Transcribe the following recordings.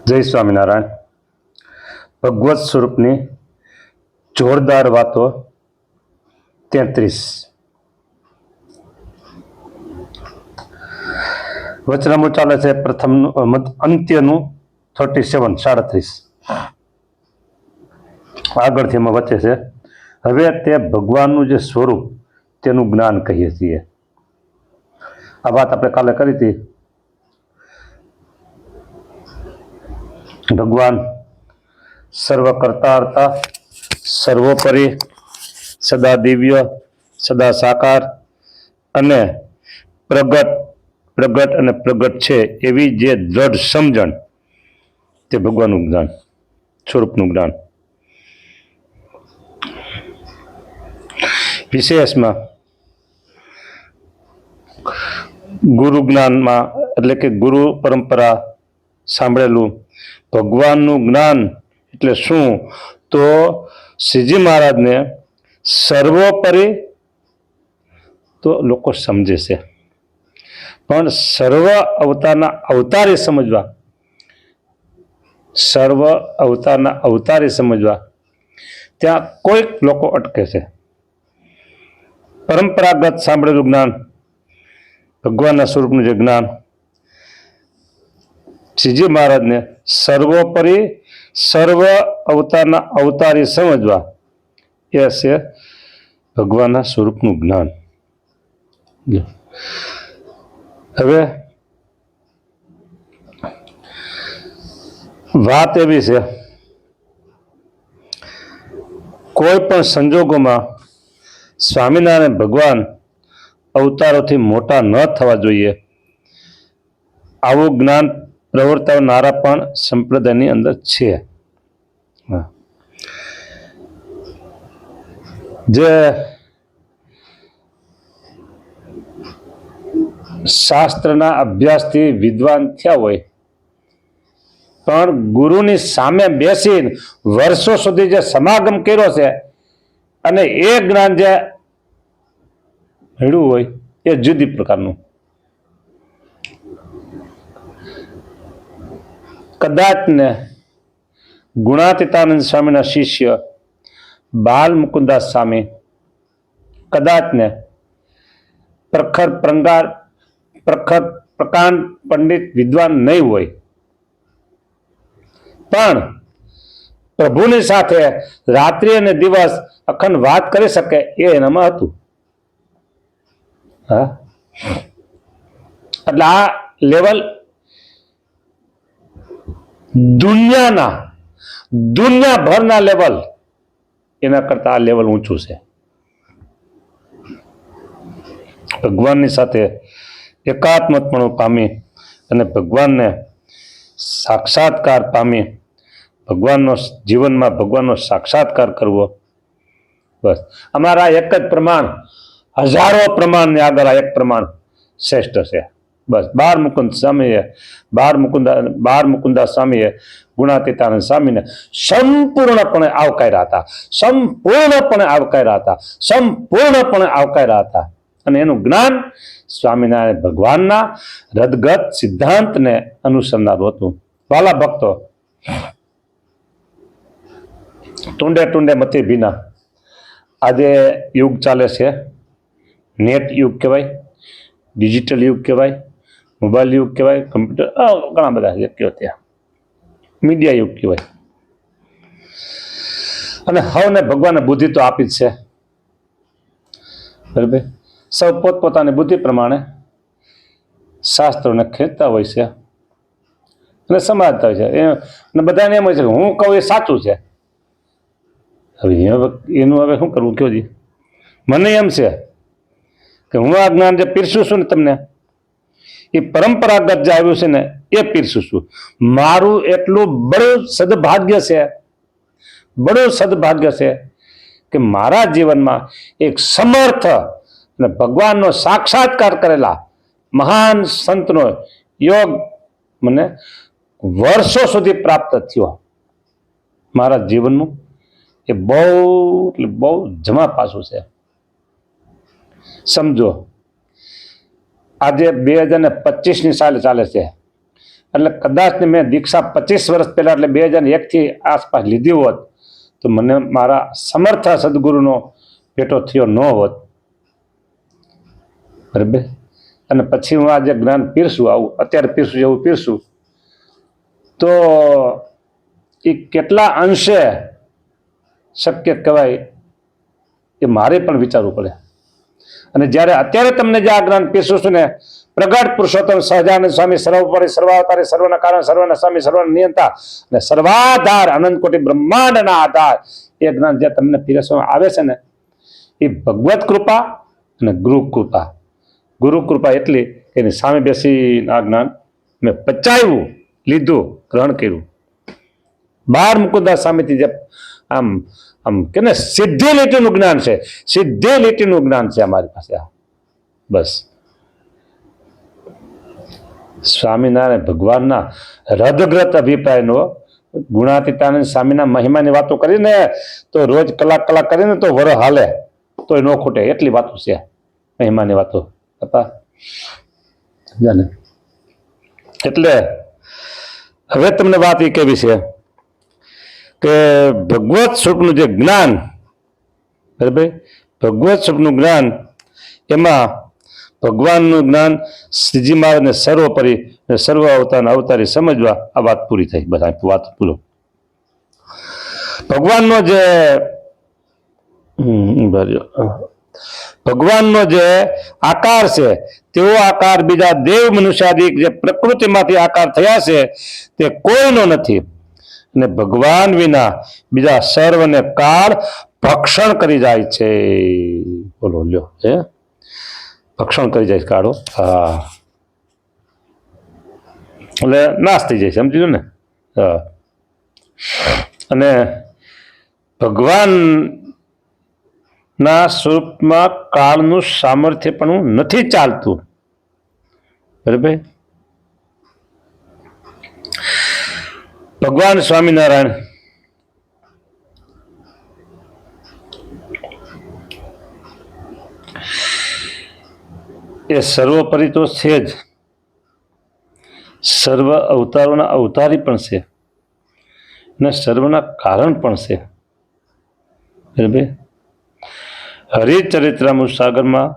જય સ્વામિનારાયણ. ભગવત સ્વરૂપની જોરદાર વાતો 33. વચનામું ચાલે છે પ્રથમનું અંત્યનું 37 37. આગળથી એમાં વચ્ચે છે હવે તે ભગવાનનું જે સ્વરૂપ તેનું જ્ઞાન કહીએ છીએ. આ વાત આપણે કાલે કરી હતી. ભગવાન સર્વકર્તા હતા, સર્વોપરી, સદા દિવ્ય, સદા સાકાર અને પ્રગટ અને પ્રગટ છે એવી જે દ્રઢ સમજણ, તે ભગવાનનું જ્ઞાન, સ્વરૂપનું જ્ઞાન. વિશેષમાં ગુરુ જ્ઞાનમાં એટલે કે ગુરુ પરંપરા સાંભળેલું ભગવાનનું જ્ઞાન એટલે શું, તો શ્રીજી મહારાજને સર્વોપરી તો લોકો સમજે છે, પણ સર્વ અવતારના અવતારે સમજવા, સર્વ અવતારના અવતારે સમજવા ત્યાં કોઈક લોકો અટકે છે. પરંપરાગત સાંભળેલું જ્ઞાન, ભગવાનના સ્વરૂપનું જે જ્ઞાન, શ્રીજી મહારાજને સર્વોપરી સર્વ અવતારના અવતારી સમજવા એ છે ભગવાનના સ્વરૂપનું જ્ઞાન. હવે વાત એવી છે, કોઈ પણ સંજોગોમાં સ્વામિનારાયણ ભગવાન અવતારોથી મોટા ન થવા જોઈએ. આવું જ્ઞાન પ્રવર્તાવનારા પણ સંપ્રદાયની અંદર છે. જે શાસ્ત્રના અભ્યાસથી વિદ્વાન થયા હોય પણ ગુરુની સામે બેસીને વર્ષો સુધી જે સમાગમ કર્યો છે અને એ જ્ઞાન જે મેળવ્યું હોય એ જુદી પ્રકારનું. કદાચ ને ગુણાતીતાનંદ સ્વામીના શિષ્ય બાલ મુકુદાસ સ્વામી કદાચ ને પ્રખર પ્રકાંડ પંડિત વિદ્વાન નહીં હોય, પણ પ્રભુની સાથે રાત્રિ અને દિવસ અખંડ વાત કરી શકે એ એનામાં હતું. હા, એટલે આ લેવલ દુનિયાભરના લેવલ એના કરતા આ લેવલ ઊંચું છે. ભગવાનની સાથે એકાત્મપણું પામી અને ભગવાનને સાક્ષાત્કાર પામી ભગવાનનો જીવનમાં ભગવાનનો સાક્ષાત્કાર કરવો. બસ અમારા એક જ પ્રમાણ, હજારો પ્રમાણની આગળ આ એક પ્રમાણ શ્રેષ્ઠ છે. બસ બાર મુકુંદા સ્વામીએ ગુણાતીતાનંદ સ્વામીને સંપૂર્ણપણે આવકાર્યા હતા. અને એનું જ્ઞાન સ્વામિનારાયણ ભગવાનના રદગત સિદ્ધાંતને અનુસરનારું હતું. વાલા ભક્તો, ટુંડે મતી ભીના આજે યુગ ચાલે છે, નેટ યુગ કહેવાય, ડિજિટલ યુગ કહેવાય, મોબાઈલ યુગ કહેવાય, કમ્પ્યુટર, ઘણા બધા વ્યક્તિઓ ત્યાં મીડિયા યુગ કહેવાય. અને હવને ભગવાને બુદ્ધિ તો આપી જ છે, બરાબર. સૌ પોતપોતાની બુદ્ધિ પ્રમાણે શાસ્ત્રોને ખેંચતા હોય છે અને સમજતા હોય છે. અને બધાને એમ હોય છે કે હું કહું એ સાચું છે. હવે એનું હવે શું કરવું કયો જી? મને એમ છે કે હું આ જ્ઞાન જે પીરસું છું ને તમને, એ પરંપરાગત જે આવ્યું છે ને એ પીરસું છું. મારું એટલું બડું સદભાગ્ય છે કે મારા જીવનમાં એક સમર્થ અને ભગવાનનો સાક્ષાત્કાર કરેલા મહાન સંતનો યોગ મને વર્ષો સુધી પ્રાપ્ત થયો. મારા જીવનનું એ બહુ જમા પાસું છે. સમજો આજે 2025ની સાલ ચાલે છે. એટલે કદાચ મેં દીક્ષા 25 વર્ષ પહેલા એટલે 2001 આસપાસ લીધી હોત તો મને મારા સમર્થ સદગુરુનો ભેટો થયો ન હોત. બરાબર. અને પછી હું આ જે જ્ઞાન પીરસું, આવું અત્યારે પીરસું એવું પીરસું, તો એ કેટલા અંશે શક્ય કહેવાય એ મારે પણ વિચારવું પડે. અને જ્યારે અત્યારે તમને જે આ જ્ઞાન પીરસું છું ને, પ્રગટ પુરુષોત્તમ સહજાનંદ સ્વામી સર્વોપરી સર્વાવતારી સર્વના કારણ સર્વના સ્વામી સર્વના નિયંતા અને સર્વાધાર અનંત કોટી બ્રહ્માંડના આધાર એ જ્ઞાન જે તમને પીરસવામાં આવે છે ને, એ ભગવત કૃપા અને ગુરુ કૃપા. ગુરુ કૃપા એટલી કે એની સામે બેસી આ જ્ઞાન મેં પચાવ્યું, લીધું, ગ્રહણ કર્યું. 12 મુકુદાસ સામેથી જે આમ આમ કે ને સીધી લીટીનું જ્ઞાન છે, સીધી લીટીનું જ્ઞાન છે અમારી પાસે. બસ સ્વામિનારાયણ ભગવાનના હૃદગ્રત અભિપ્રાયનો ગુણાતીતાનંદ સ્વામીના મહિમાની વાતો કરીને તો રોજ કલાક કરીને તો વરો હાલે તો ન ખૂટે એટલી વાતો છે, મહિમાની વાતો. એટલે હવે તમને વાત એ કેવી છે કે ભગવત સ્વરૂપનું જે જ્ઞાન, બરાબર, ભગવત સ્વરૂપનું જ્ઞાન, એમાં ભગવાનનું જ્ઞાન શ્રીજી મહારાજને સર્વોપરી સર્વ અવતારના અવતારી સમજવા. આ વાત પૂરી થઈ. બધા વાત પૂરો. ભગવાનનો જે ભગવાનનો જે આકાર છે તેવો આકાર બીજા દેવ મનુષ્યાદિક જે પ્રકૃતિમાંથી આકાર થયા છે તે કોઈનો નથી. અને ભગવાન વિના બીજા સર્વને કાળ ભક્ષણ કરી જાય છે. બોલો લ્યો, હે ભક્ષણ કરી જાય કાળો. હા, એટલે નાશ થઈ જાય, સમજી લો ને. હા, અને ભગવાન ના સ્વરૂપમાં કાળનું સામર્થ્ય પણ નથી ચાલતું. બરાબર. ભગવાન સ્વામિનારાયણ એ સર્વોપરી તો છે જ, સર્વ અવતારોના અવતારી પણ છે અને સર્વના કારણ પણ છે. બરાબર. હરિચરિત્રામૃત સાગરમાં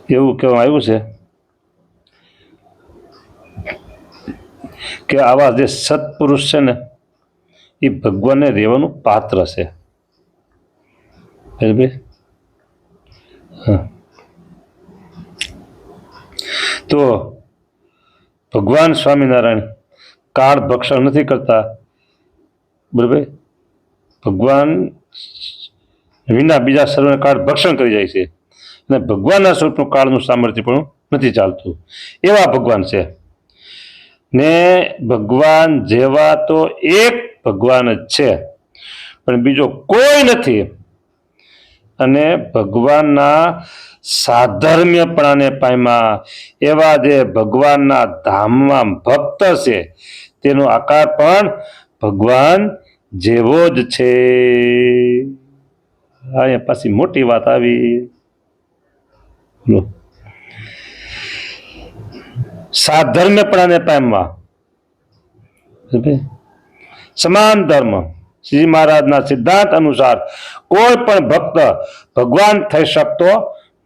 એવું કહેવામાં આવ્યું છે કે આવા જે સત્પુરુષ છે ને એ ભગવાનને રહેવાનું પાત્ર છે. બરાબર. તો ભગવાન સ્વામિનારાયણ કાળ ભક્ષણ નથી કરતા. બરાબર. ભગવાન વિના બીજા સર્વને કાળ ભક્ષણ કરી જાય છે અને ભગવાનના સ્વરૂપનું કાળનું સામર્થ્ય પણ નથી ચાલતું. એવા ભગવાન છે ને ભગવાન જેવા તો એક ભગવાન જ છે, પણ બીજો કોઈ નથી. અને ભગવાનના સાધર્મ્યપણાને પામ્યા એવા જે ભગવાનના ધામમાં ભક્ત છે તેનો આકાર પણ ભગવાન જેવો જ છે. અહીંયા પાછી મોટી વાત આવી. સાધર્મ્યપણાને પામવા, સમાન ધર્મ. શ્રી મહારાજના સિદ્ધાંત અનુસાર કોઈ પણ ભક્ત ભગવાન થઈ શકતો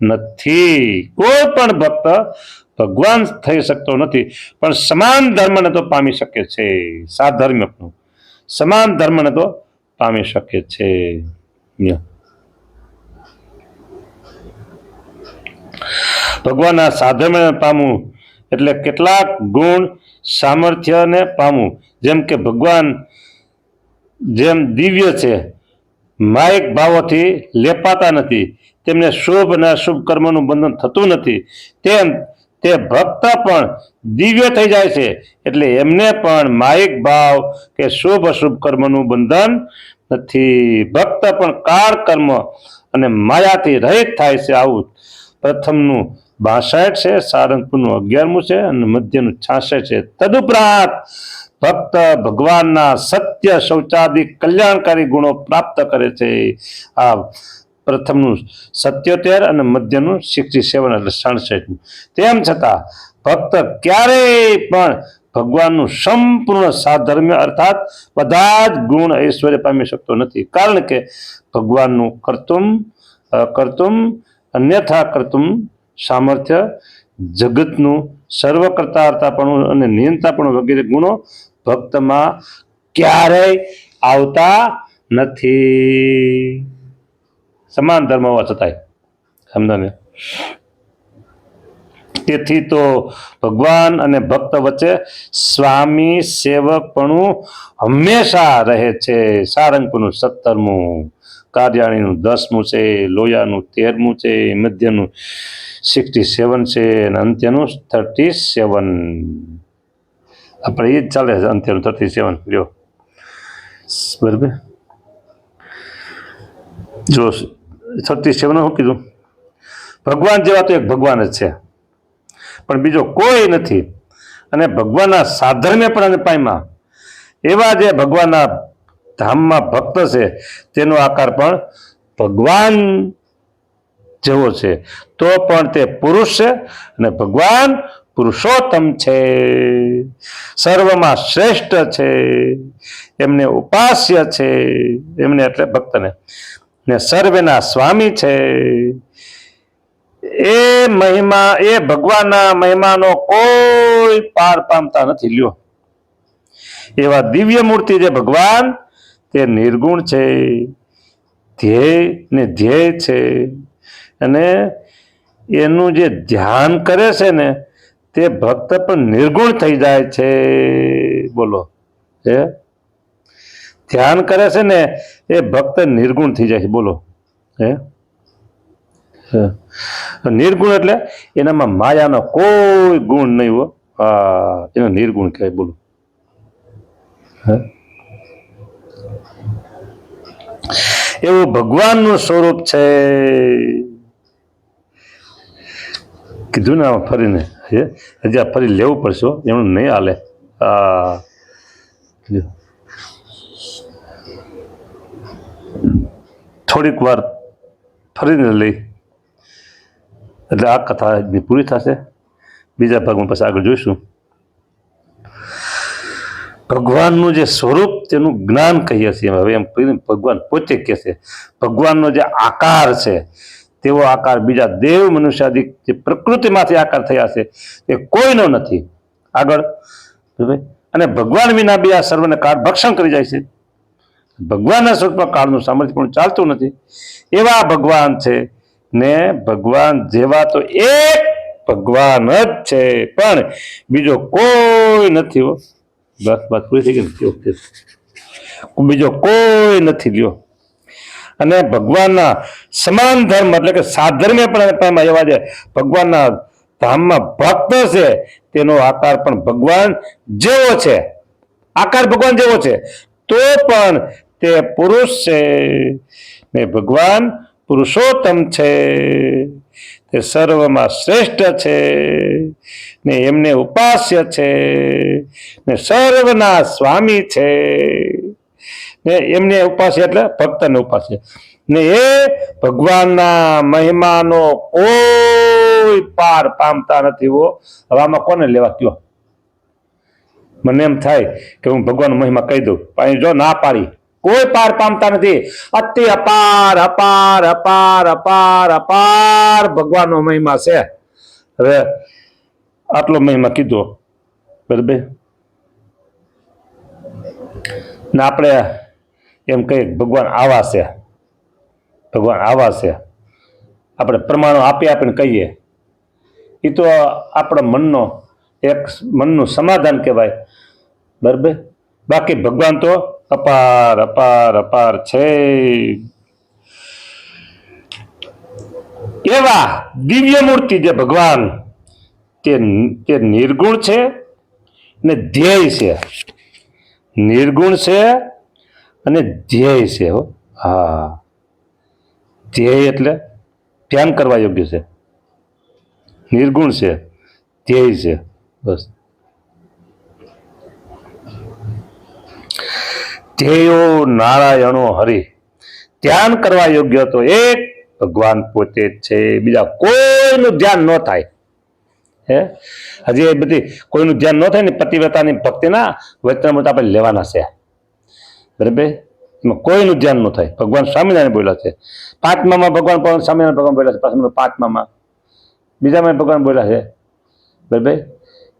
નથી. કોઈ પણ ભક્ત ભગવાન થઈ શકતો નથી, પણ સમાન ધર્મને તો પામી શકે છે. સાધર્મ્યપણું સમાન ધર્મને તો પામી શકે છે. ભગવાનના સાધર્મ્ય પામવું એટલે કેટલાક ગુણ સામર્થ્યને પામવું. જેમ કે ભગવાન જેમ દિવ્ય છે, માયિક ભાવોથી લેપાતા નથી, તેમને શુભ અને અશુભ કર્મનું બંધન થતું નથી, તેમ તે ભક્ત પણ દિવ્ય થઈ જાય છે. એટલે એમને પણ માયિક ભાવ કે શુભ અશુભ કર્મનું બંધન નથી. ભક્ત પણ કાળ કર્મ અને માયાથી રહિત થાય છે. આવું પ્રથમનું 62 છે, સારંગપુરનું 11મું છે અને મધ્યનું 66 છે. તદુપરાંત ભક્ત ભગવાનના સત્ય શૌચાદિ કલ્યાણકારી ગુણો પ્રાપ્ત કરે છે. આ પ્રથમનું 77 અને મધ્યનું 67 એટલે 67. તેમ છતાં ભક્ત ક્યારેય પણ ભગવાનનું સંપૂર્ણ સાધર્મ્ય અર્થાત બધા જ ગુણ ઐશ્વર્ય પામી શકતો નથી, કારણ કે ભગવાનનું કર્તુમ અન્યથા કર્તુમ સામર્થ્ય, જગતનું સર્વકર્તાર્તાપણું અને નિયંતાપણું વગેરે ગુણો ભક્તમાં ક્યારેય આવતા નથી, સમાન ધર્મ હોવા છતાંય. સમજાને? તેથી તો ભગવાન અને ભક્ત વચ્ચે સ્વામી સેવકપણું હંમેશા રહે છે. સારંગપુરનું 17મું, કાર્યાણીનું 10મું છે, લોયાનું 13મું છે, મધ્યનું 67 છે અને અંત્યનું 37. આપણે એ જ ચાલે છે, અંત્યનું 37. લ્યો બરાબર. જો 37 શું કીધું? ભગવાન જેવા તો એક ભગવાન જ છે, પણ બીજો કોઈ નથી. અને ભગવાનના સાધર્મ્ય પણ પામ્યા એવા જે ભગવાનના ધામમાં ભક્ત છે તેનો આકાર પણ ભગવાન જેવો છે, તો પણ તે પુરુષ છે અને ભગવાન પુરુષોત્તમ છે, સર્વમાં શ્રેષ્ઠ છે, એમને ઉપાસ્ય છે, એમને એટલે ભક્તને, ને સર્વેના સ્વામી છે. એ મહિમા, એ ભગવાનના મહિમાનો કોઈ પાર પામતા નથી. લ્યો, એવા દિવ્ય મૂર્તિ જે ભગવાન તે નિર્ગુણ છે, ધ્યેય છે, અને એનું જે ધ્યાન કરે છે ને તે ભક્ત પણ નિર્ગુણ થઈ જાય છે. બોલો, ધ્યાન કરે છે ને એ ભક્ત નિર્ગુણ થઈ જાય છે. બોલો, નિર્ગુણ એટલે એનામાં માયાનો કોઈ ગુણ નહીં હો. એને નિર્ગુણ કહેવાય. બોલો, એવું ભગવાનનું સ્વરૂપ છે. કીધું ને આમાં ફરીને હજી આ ફરી લેવું પડશે, એનું નહીં હાલે. થોડીક વાર ફરીને લઈ એટલે આ કથા પૂરી થશે. બીજા ભાગમાં પછી આગળ જોઈશું. ભગવાનનું જે સ્વરૂપ તેનું જ્ઞાન કહીએ છીએ હવે. એમ ભગવાન પોતે કહે છે ભગવાનનો જે આકાર છે તેવો આકાર બીજા દેવ મનુષ્યાદિ જે પ્રકૃતિમાંથી આકાર થયા છે એ કોઈનો નથી. આગળ અને ભગવાન વિના બી આ સર્વને કાળ ભક્ષણ કરી જાય છે. ભગવાનના સ્વરૂપમાં કાળનું સામર્થ્ય પણ ચાલતું નથી. એવા ભગવાન છે ને ભગવાન જેવા તો એક ભગવાન જ છે, પણ બીજો કોઈ નથી. બસ વાત પૂરી થઈ ગઈ. બીજો કોઈ નથી. લ્યો, અને ભગવાનના સમાન ધર્મ એટલે કે સાધર્મ્ય પણ એવા છે. ભગવાનના ધામમાં ભક્ત છે તેનો આકાર પણ ભગવાન જેવો છે. આકાર ભગવાન જેવો છે તો પણ તે પુરુષ છે ને ભગવાન પુરુષોત્તમ છે, તે સર્વમાં શ્રેષ્ઠ છે ને એમને ઉપાસ્ય છે ને સર્વના સ્વામી છે ને એમને ઉપાસ્ય એટલે ભક્તને ઉપાસ્ય ને એ ભગવાનના મહિમાનો કોઈ પાર પામતા નથી. હવે આમાં કોને લેવા કયો? મને એમ થાય કે હું ભગવાનનો મહિમા કહી દઉં, પણ જો ના પાડી, કોઈ પાર પામતા નથી. અતિ અપાર અપાર અપાર અપાર અપાર ભગવાનનો મહિમા છે. હવે આટલો મહિમા કીધો, બરાબર, ને આપણે એમ કહીએ ભગવાન આવા છે, ભગવાન આવા છે. આપણે પ્રમાણો આપી આપીને કહીએ, એ તો આપણા મનનું સમાધાન કહેવાય. બરાબર, બાકી ભગવાન તો અપાર અપાર અપાર છે. એવા દિવ્ય મૂર્તિ જે ભગવાન તે નિર્ગુણ છે ને ધ્યેય છે. નિર્ગુણ છે અને ધ્યેય છે. હા, ધ્યેય એટલે ધ્યાન કરવા યોગ્ય છે. નિર્ગુણ છે, ધ્યેય છે. બસ, ધ્યેયો નારાયણો હરિ. ધ્યાન કરવા યોગ્ય તો એક ભગવાન પોતે જ છે, બીજા કોઈનું ધ્યાન ન થાય. હે હજી એ બધી કોઈનું ધ્યાન ન થાય ને પતિવ્રતાની ભક્તિના વચનામૃત આપણે લેવાના છે, બરાબર. એમાં કોઈનું ધ્યાન ન થાય. ભગવાન સ્વામિનારાયણ બોલ્યા છે, પાંચમામાં ભગવાન સ્વામિનારાયણ ભગવાન બોલ્યા છે, પાછળ પાંચમામાં બીજામાં ભગવાન બોલ્યા છે, બરાબર.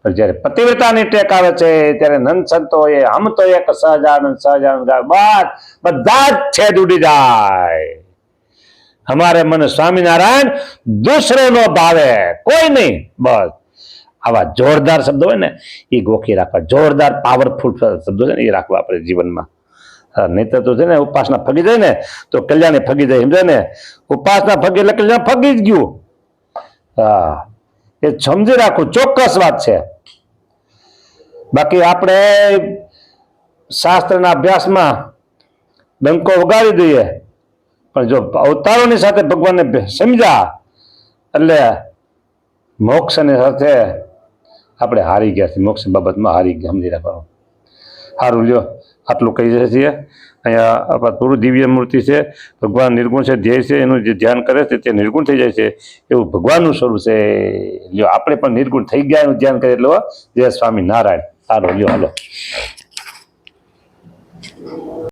પણ જયારે પતિવ્રતાની ટેક આવે છે ત્યારે નંદ સંતોએ હમ તો એક સહજાનંદ સહજાનંદ બધા જ છેદ ઉડી જાય. हमारे मन स्वामीनारायण दूसरो नो भावे कोई नहीं. बस आवा जोरदार शब्दों है ने ये गोखी राखवा, जोरदार पावरफुल शब्दों है ने ये राखवा अपने जीवन में. नहीं तो है ने उपासना फगी जाए ने तो कल्याणी फगी जाए, समझे ने. उपासना फगी એટલે કલ્યાણ ફગી જ ગયું. હા, એ સમજી રાખો, ચોક્કસ વાત છે. બાકી આપણે શાસ્ત્રના અભ્યાસમાં ડંકો વગાડી દઈએ, પણ જો અવતારોની સાથે ભગવાનને સમજ્યા એટલે મોક્ષની સાથે આપણે હારી ગયા છીએ, મોક્ષ બાબતમાં હારી ગયા, સમજી રાખવાનું. સારું, લ્યો આટલું કહી જાય છીએ. અહીંયા આપણા પૂરું દિવ્ય મૂર્તિ છે, ભગવાન નિર્ગુણ છે, ધ્યેય છે, એનું જે ધ્યાન કરે છે તે નિર્ગુણ થઈ જાય છે, એવું ભગવાનનું સ્વરૂપ છે. લ્યો આપણે પણ નિર્ગુણ થઈ ગયા એનું ધ્યાન કરીએ એટલે જય સ્વામિનારાયણ. સારું, લ્યો હાલો.